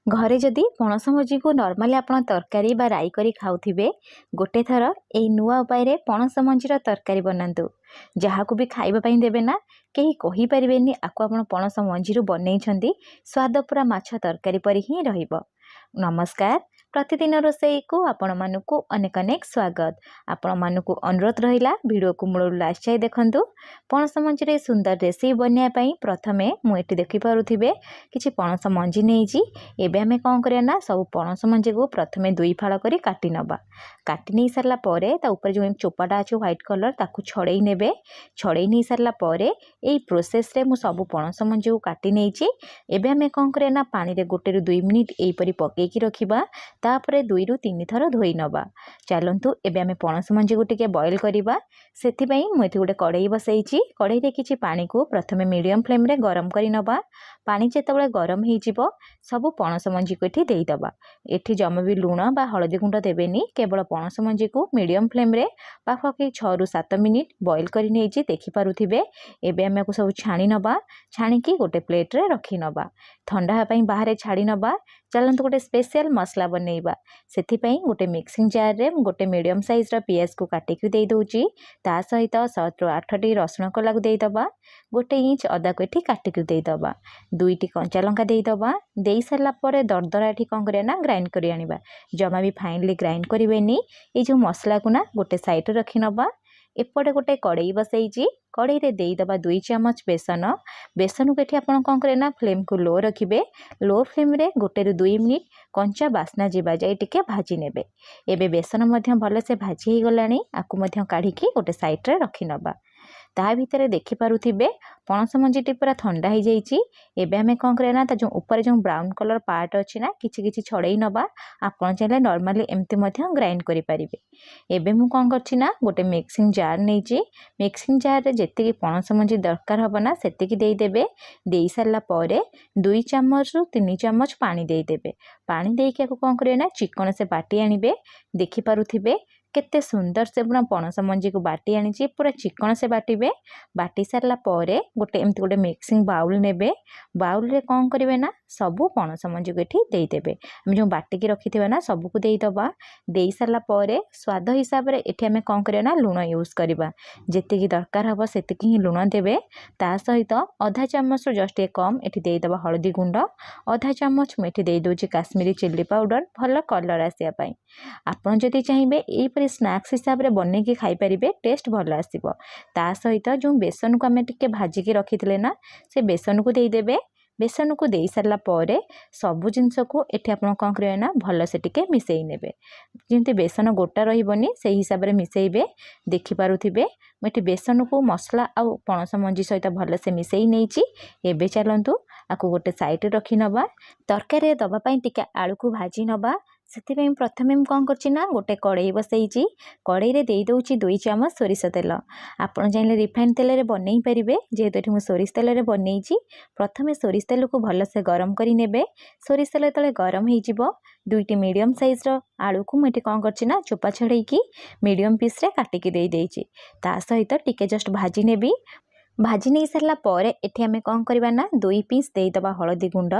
घरे जदि पणस मंजी को नॉर्मली आपण तरकारी बा राई करी खाउथिबे गोटे थर एई नुआ उपाय रे पणस मंजीर तरकारी बनातु जहाँ को भी खाइबा पई देबे ना कहीं कहि परिबेनी आको आपण पणस मंजीरु बनैछंती स्वाद पूरा माछ तरकारी परि ही रहिबो। नमस्कार, प्रतिदिन रोषेई को आपण मानकु अनेक अनेक स्वागत। आपण मानकु अनुरोध रहिला वीडियो को मूल लास्ट जाए देखंतु। पणस मंजी सुंदर रेसिपी बनया पई प्रथमे मु एठी देखि पारुथिबे किछि पणस मंजी नेइछि। एबे हमें कौन करिया ना सब पणस मंजी को प्रथमे दुई फाड़ करी काटी नबा। काटी नहीं सारला परे ता ऊपर जो चोपाटा अछि व्हाइट कलर ताकू छड़ेई नेबे। छड़ेई नहीं सारला परे एई प्रोसेस रे मु सब पणस मंजी को काटी नेइछि। एबे हमें कौन करिया ना पानी रे 1 ରୁ 2 मिनिट एई परी पकेकी रखिबा। तापरे 2 ରୁ 3 थर धोई नबा। चलंतु एबे हमें पणस मंजी को टिके बॉईल करिबा। सेथि पई मु एथि गोटे कढ़ई बसैछि। कढ़ई रे किछि पानी को प्रथमे मीडियम फ्लेम रे गरम करी नबा। पानी जेतेबेले गरम हेइ जिवो सब पणस मंजी को एठी देई दबा। एठी जम भी लूण बा हळदी गुंड देबेनी, केवल पणस मंजी को मीडियम फ्लेम रे पाखके 6 ରୁ 7 मिनिट बॉईल करी नेइछि देखि पारुथिबे। एबे हमें को सब छाणी नबा। छाणी की गोटे प्लेट रे रखी नबा। ठंडा पई बाहर छाड़ी नबा। चलंतु गोटे स्पेशल मसला बनेइबा। सेथि पई गोटे मिक्सिंग जार रे गोटे मीडियम साइज रा पियाज को काटी के देई दोउची। ता सहित 7 ରୁ 8 टी रसुण को लागु देई दबा। 1 इंच अदा को एठी काटी के देई दबा। 2 टी कंचा लंका देई दबा। देई सारला परे दरदरा एठी कौन करिया ना ग्राइंड करी आनिबा। जमा भी फाइनली ग्राइंड करिवेनी। ए जो मसला को ना गोटे साइड रे रखी नबा। एपटे गोटे कढ़ई बसैछि। कढ़ई रे देई दबा 2 चम्मच बेसन। बेसन को एठी आपण कौन करे ना फ्लेम को लो रखिबे। लो फ्लेम रे 1 ରୁ 2 मिनिट कंचा बास्ना जीवा जाए टिके भाजी नेबे। एबे बेसन मध्य भले से भाजी ही गलानी। आकु मध्य काढ़ी की गोटे साइड रे रखी नबा। ता भितर देखि पारुथिबे पणस मंजीटी पूरा ठंडा हो जाइछि। एबे हमें कौन करे ना ता जो ऊपर जो ब्राउन कलर पार्ट अछि ना किछि किछि छड़ेई नबा। आपण चाहे नॉर्मली एमती मध्य ग्राइंड करि परिबे। एबे मु कौन करछि ना गोटे मिक्सिंग जार नेछि। मिक्सिंग जार रे जेतिकी पणस मंजी दरकार हबो ना सेतिकी देई देबे। देई सारला परे 2 चम्मच रु 3 चम्मच पानी देई देबे। पानी देके आको कौन करे ना चिकन से बाटी आनिबे। देखि पारुथिबे केते सुंदर से पूरा पणस मंजी को बाटी आनिछि। पूरा चिकन से बाटिबे। बाटी सारला परे गोटे एमती गोटे मिक्सिंग बाउल नेबे। बाउल रे कौन करिवे ना सबु पणस मंजी को एठी देई देबे। हम जो बाटी की रखिथिबा ना सबु को देई दबा। देई सारला परे स्वाद हिसाब रे एठी हमें कौन करिया ना लूण यूज करबा। जेतिकी दरकार हबो सेतिकी ही लूण देबे। ता सहित आधा चम्मच रु जस्ट ए कम एठी देई दबा हळदी गुंड। आधा चम्मच मैं एठी देई दोछि काश्मीरी चिल्ली पाउडर भलो कलर आसिया पई। आपण जदि चाहिबे एई परि स्नैक्स हिसाब रे बनै के खाई परिबे टेस्ट भलो आसीबो। ता सहित जो बेसन को हमें टिके भाजी के रखिथिले ना से बेसन को देई देबे। बेसन को देई सारला परे सबु जिंस को एठी आपण कौन करिवे ना भलो से टिके मिसेई नेबे। जेंति बेसन गोटा रहिबोनी से हिसाब रे मिसेइबे। देखि पारुथिबे मेटी बेसन को मसला आ पणस मंजी सहित भलो से मिसेई नेइछि। एबे चलंतु आकु गोटे साइड रे रखि नबा। तरकारी दबा पई टिके आलू को भाजी नबा। सेथिपई प्रथमे हम कौन करछि ना गोटे कढ़ई बसैछि। कढ़ई रे देई दोछि 2 चम्मच सोरिष तेल। आपण चाहिले रिफाइन तेल रे बनै परिबे। जेहेतु एठी मु सोरिष तेल रे बनैछि प्रथमे सोरिष तेल को भलो से गरम करी नेबे। सोरिष तेल तले गरम हेइ जिवो 2 टी मीडियम साइज रो आलू को मु एठी कौन करछि ना चोपा छड़ेई की मीडियम पीस रे काटी के देई देछि। ता सहित टिके जस्ट भाजी नेबी। भाजी नहीं सारला परे एठी हमें कौन करबा ना 2 पीस देई दबा हळदी गुंड।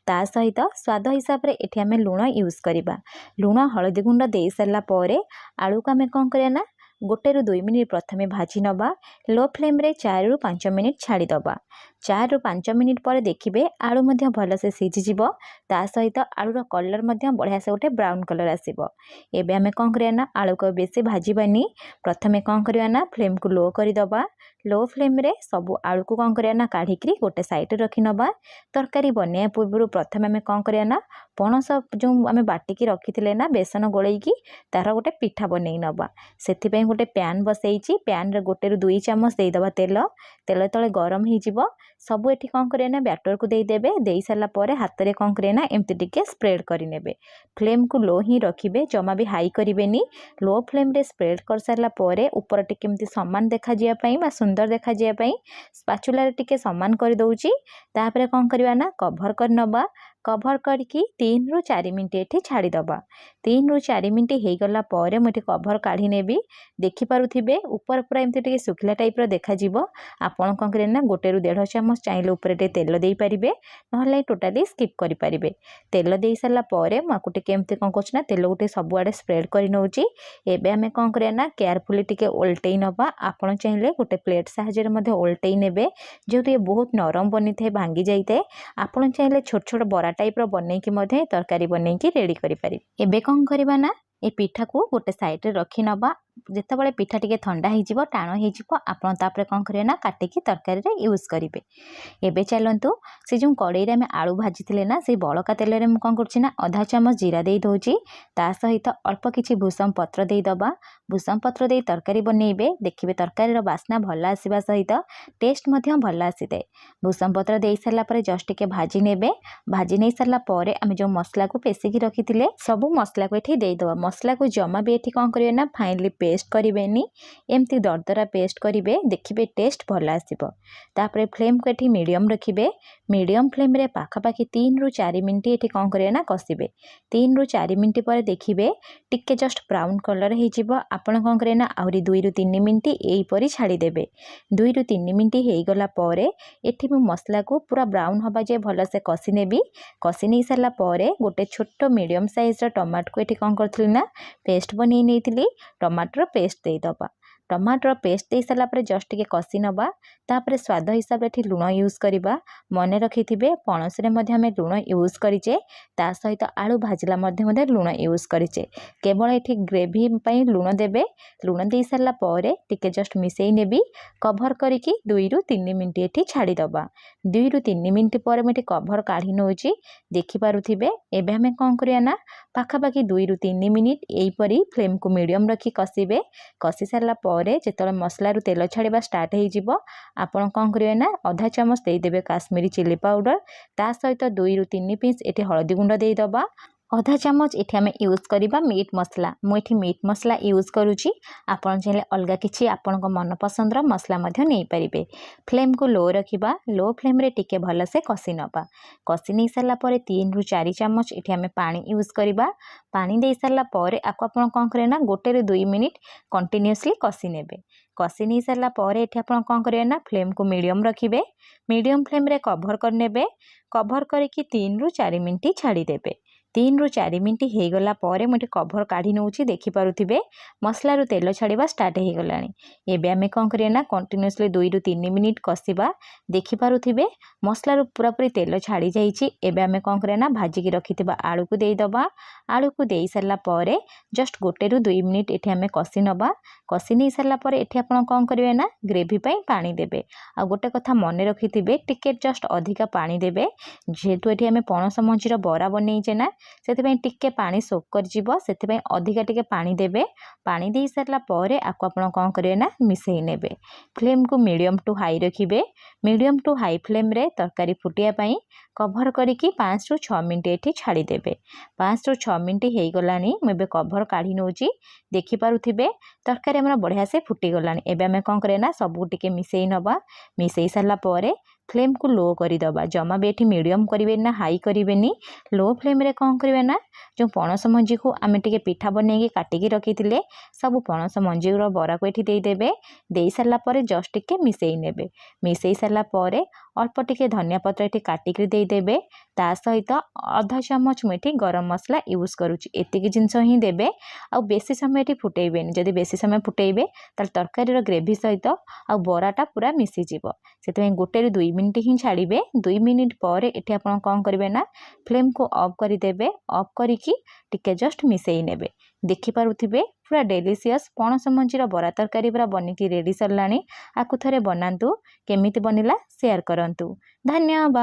ता सहित स्वाद हिसाब रे एठी हमें लूण यूज करबा। लूण हळदी गुंड देई सारला परे आलू को हमें कौन करया ना 1 ରୁ 2 मिनिट प्रथमे भाजी नबा। लो फ्लेम रे 4 ରୁ 5 मिनिट छाड़ी दबा। 4 ରୁ 5 मिनिट पर देखिबे आलू मध्य भलो से सिझी जिवो। ता सहित आलू रो कलर मध्य बढ़िया से गोटे ब्राउन कलर आसीबो। एबे हमें कौन करया ना आलू को बेसी भाजीबानी। प्रथमे कौन करया ना फ्लेम को लो करी दबा। लो फ्लेम रे सबु आलू को कौन करया ना काढ़ी करी गोटे साइड रे रखि नबा। तरकारी बनिया पूर्व प्रथमे हमें कौन करया ना पणस जो हमें बाटी की रखिथिले ना बेसन गोळेई की तार गोटे पिठा बनेई नबा। सेथि पई गोटे पैन बसैछि। पैन रे 1 ରୁ 2 चम्मच देई दबा तेल। तेल तले गरम हेइ जिवो। सबु एठी कौन करे ना बैटर को देई देबे। देई सारला परे हाथ रे कौन करे ना एमति टिके स्प्रेड करि नेबे। फ्लेम को लो ही रखिबे। जमा भी हाई करिवेनी। लो फ्लेम रे स्प्रेड कर सारला परे ऊपर टिके एमति समान देखा जिया पई बा सुंदर देखा जिया पई स्पैचुला रे टिके समान कर दउची। तापरे कौन करबा ना कवर कर नबा। कभर करके 3 ରୁ 4 मिनिट एठी छाड़ी दबा। 3 ରୁ 4 मिनिट हो गला ପରେ ମୁଁ ଏଠି कभर काढ़ी नेबी। देखि पारुथिबे ऊपर पूरा एमती टिके सुखिला टाइप रो देखा जिवो। आपण कोन करे ना 1 ରୁ 1.5 चामच चाइले ऊपर टे तेल देई परिबे, नहले टोटली स्किप करि परिबे। तेल देई साला ପରେ ମୁଁ आकु टिके एमती कोन करछ ना तेल गुटे सब आडे स्प्रेड करि नउची। एबे हमें कोन करे ना केयरफुली टिके ओल्टेई नबा। आपण चाहिले गोटे प्लेट साहाଯ୍य रे मध्ये ओल्टेई नेबे, जेहेतु ये बहुत नरम बनी थे भांगी जाइते। आपण चाहिले छोट छोट बरा टाइप रो बनै कि मध्ये तरकारी बनै कि रेडी करि पारि। एबे कोन करबा ना ए पिठा को गोटे साइड रे रखि नबा। जेतेबेले पिठा टिके ठंडा हो जिवो टाण हो जिवो आपण तापरे कोन करिवे ना काटिकी तरकारी रे यूज करिवे। एबे चलंतु से जो कड़ाई रे हमें आलू भाजीथिले ना से बळका तेल रे मु कोन करछि ना आधा चामच जीरा देई दोछि। ता सहित अल्प किछि भूसम पत्र देई दबा। भूसम पत्र देई तरकारी बनेइबे, देखिबे तरकारी रो बास्ना भल्ला आसीबा सहित टेस्ट मध्य भल्ला आसीते। भूसम पत्र देई सारला परे जस्ट टिके भाजी नेबे। भाजी नै सारला परे आमे जो मसला को पेसिकी रखिथिले सब मसला को एठी देई दबा। मसला को जमा भी एठी कोन करिवे ना फाइनली पेस्ट करिवेनी, एमती दरदरा पेस्ट करिवे, देखिबे टेस्ट भल आसीबो। तापरे फ्लेम को एठी मीडियम रखिबे। मीडियम फ्लेम रे पाखापाखि 3 ରୁ 4 मिनिट एठी कोन करिवे ना कसिबे। 3 ରୁ 4 मिनिट पर देखिबे टिके जस्ट ब्राउन कलर हे जिवो। आपण कोन करिवे ना आउरी 2 ରୁ 3 मिनिट एई परी छाडी देबे। 2 ରୁ 3 मिनिट हे गला परे एठी मु मसला को पूरा ब्राउन हबा जे भल से कसी नेबी। कसी नै सारला परे गोटे छोटो मीडियम साइज रा टमाटो को एठी कोन करथिली ना पेस्ट बनै नेथिली। टमाटर पेस्ट दे दबा। टमाटर पेस्ट दे साला पर जस्ट टिके कसी नबा। तापरे स्वाद हिसाब रे लुण यूज करिबा। मने रखिथिबे पणस रे मध्ये हमें लुण यूज करिचे, ता सहित आलू भाजिला मध्ये लुण यूज करिचे। केवल एठी ग्रेवी पई लुण देबे। लुण दे साला परे टिके जस्ट मिसेई नेबी। कभर करिकि 2 ରୁ 3 मिनिट एठी छाडी दबा। 2 ରୁ 3 मिनिट पर मैं कभर काढ़ी नउची। देखि पारुथिबे एबे हमें कोन करिया ना पाखापाखि 2 ରୁ 3 मिनिट एई परी फ्लेम को मीडियम रखी कसिबे। कसी सारला परे जेतले मसला रु तेल छाड़ीबा स्टार्ट हे जिवो, आपण कोन करिवे ना आधा चामच देई देबे काश्मीरी चिली पाउडर। ता सहित 2 ରୁ 3 पिंच एठी हळदी गुंड देई दबा। आधा चामच एठी हमें यूज करिबा मीट मसला। मु एठी मीट मसला यूज करूची। आपण चाहिले अलगा किछि आपण को मन पसंद रो मसला मध्ये नै परिबे। फ्लेम को लो रखिबा। लो फ्लेम रे टिके भल से कसी नबा। कसी नै सारला परे 3 ରୁ 4 चामच एठी हमें पानी यूज करिबा। पानी दे सारला परे आको आपण कोन करे ना 1 ରୁ 2 मिनिट कंटिन्यूअसली कसी नेबे। कसी नै सारला परे एठी आपण कोन करे ना फ्लेम को मीडियम रखिबे। मीडियम फ्लेम रे कभर कर नेबे। कभर करके 3 ରୁ 4 मिनिट छाड़ी देबे। 3 ରୁ 4 मिनिट हो गला परे मुझे कभर काढ़ी नउची। देखि पारुथिबे मसला रु तेल छाड़ीबा स्टार्ट हो गलानी। एबे हमें कोन करिया ना कंटिन्यूअसली 2 ରୁ 3 मिनिट कसिबा। देखि पारुथिबे मसला रु पूरा पूरी तेल छाड़ी जाइछि। एबे हमें कोन करिया ना भाजी की रखिथिबा आलू को देई दबा। आलू को देई सारला परे जस्ट 1 ରୁ 2 मिनिट एठी हमें कसी नबा। कसी नै सारला परे एठी आपण कोन करिवे ना ग्रेवी पई पानी देबे। आ गोटे कथा मने रखिथिबे टिके जस्ट अधिका पानी देबे। जेहेतु एठी हमें पणस मंजीर बरा बनेइचे ना सेथिबे टिके पानी सोक कर जिवो, सेथिबे अधिका टिके पानी देबे। पानी देई सारला परे आको आपण कोन करिवे ना मिसेई नेबे। फ्लेम को मीडियम टू हाई रखिबे। मीडियम टू हाई फ्लेम रे तरकारी फुटिया पई कभर करिकि 5 ରୁ 6 मिनिट एठी छाड़ी देबे। 5 ରୁ 6 मिनिट हे गलानी। मु एबे कभर काढ़ी नउची। देखि पारुथिबे तरकारी हमरा बढ़िया से फुटी गलानी। एबे हमें कोन करे ना सब टिके मिसेई नबा। मिसेई सारला परे फ्लेम को लो करी दबा। जमा बेठी मीडियम करिवे ना हाई करिवेनी। लो फ्लेम रे कोन करिवे ना जो पणस मंजी को आमे टिके पिठा बनेकी काटिकी रखिथिले सब पणस मंजी रो बरा को एठी देई देबे। देई सारला परे जस्ट टिके मिसेई नेबे। मिसेई सारला परे अल्प टिके धनिया पत्र एठी काटिकी देई देबे। ता सहित आधा चामच मेठी गरम मसला यूज करूची। एतिकी जिंस ही देबे। आ बेसी समय एठी फुटेइबेनी। जदि बेसी समय फुटेइबे ताल तरकारी रो ग्रेवी सहित आ बराटा पूरा मिसी जिवो। सेतमे 1 ରୁ 2 मिनिट ही छाड़ीबे। 2 मिनिट परे एठी आपण कोन करिवे ना फ्लेम को ऑफ करि देबे। ऑफ करिकि टिके जस्ट मिसेई नेबे। देखि पारुथिबे पूरा डेलीशियस पणस मंजीर बरा तरकारी पूरा बनिकी रेडी सरलानी। आकु थरे बनांतु। केमिति बनिला शेयर करंतु। धन्यवाद।